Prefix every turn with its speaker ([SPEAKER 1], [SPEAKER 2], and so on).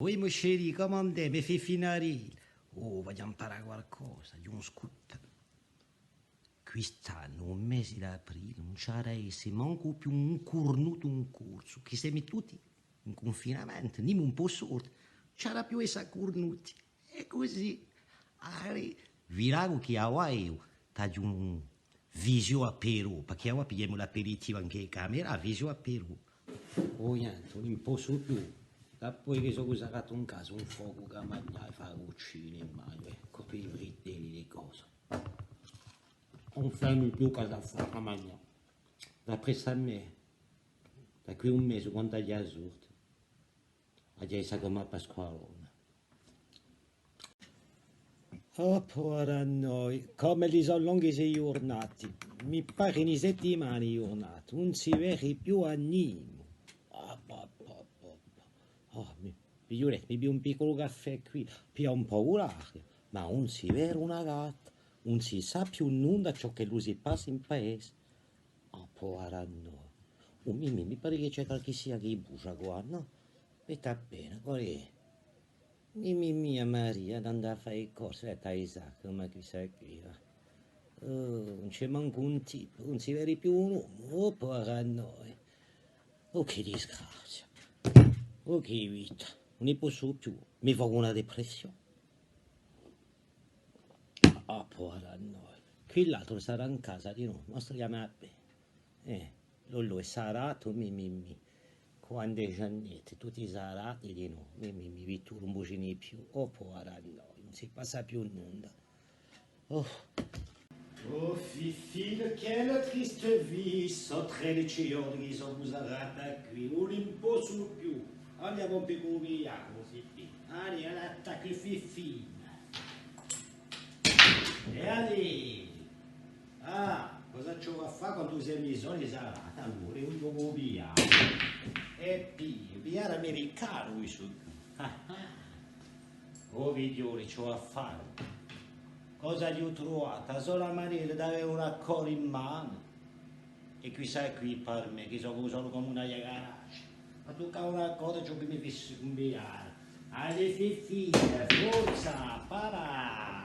[SPEAKER 1] Oui, mon chéri, comment te mi fai finire? Oh, voglio imparare qualcosa, di un scoop. Quest'anno, un mese d'aprile, non c'era esse manco più un cornuto un corso, che siamo tutti in confinamento, non un po' sordi, c'era più essa cornuti. E così, virago che a io, di un visio a Perù, perché a pigliamo l'aperitivo anche in camera, visio a Perù. Oh, niente, non posso più. Da poi che sono usato un caso, un fuoco che mangiare, fa cucina in mano, ecco, per i frittini di cose. Non fanno più cosa fare a mangiare. Da presso a me, da qui un mese, quando agli assurdi, a già sa come a Pasqualone. Oh, povera noi, come li sono lunghi sei giornati. Mi pare in settimane giornate, non si vede più a nimo. Oh, mi bevo un piccolo caffè qui, pia un po' l'aria, ma non si vede una gatta, non si sa più nulla ciò che lui si passa in paese. Oh, povera noi. Oh, mi pare che c'è qualche sia che brucia qua, no? E sta bene, qual è? Mia Maria, andare a fare cose a Isaac, ma chissà qui. Oh, non c'è manco un tipo, non si vede più un uomo, oh, povera noi. Oh, che disgrazia. Oh, che vita. Non ne posso più. Mi fa una depressione. Ah, povera noi. Quell'altro sarà in casa di noi, non stiamo a bene. Lollo è sarato, mi. Quando è Giannette, tutti i sarati di noi, mi vittura un bucino di più. Oh, povera noi, non si passa più nulla. Oh. Oh, Fifi, quelle triste vie, so 13 giorni che sono usata qui, non ne posso più. Andiamo un po' via, Fifi. Allez, all'attacco, Fifi. E allez. Ah, cosa c'ho a fare quando sei messo in salata? Allora, un po' via. E via americano, questo. Oh, video, c'ho a fare. Cosa gli ho trovato? Solo la maniera di avere un accordo in mano. E qui sai qui per me, che sono solo come una garage. Ma tu che una cosa ci ho mi visto cambiare. Alle figlie, forza, para!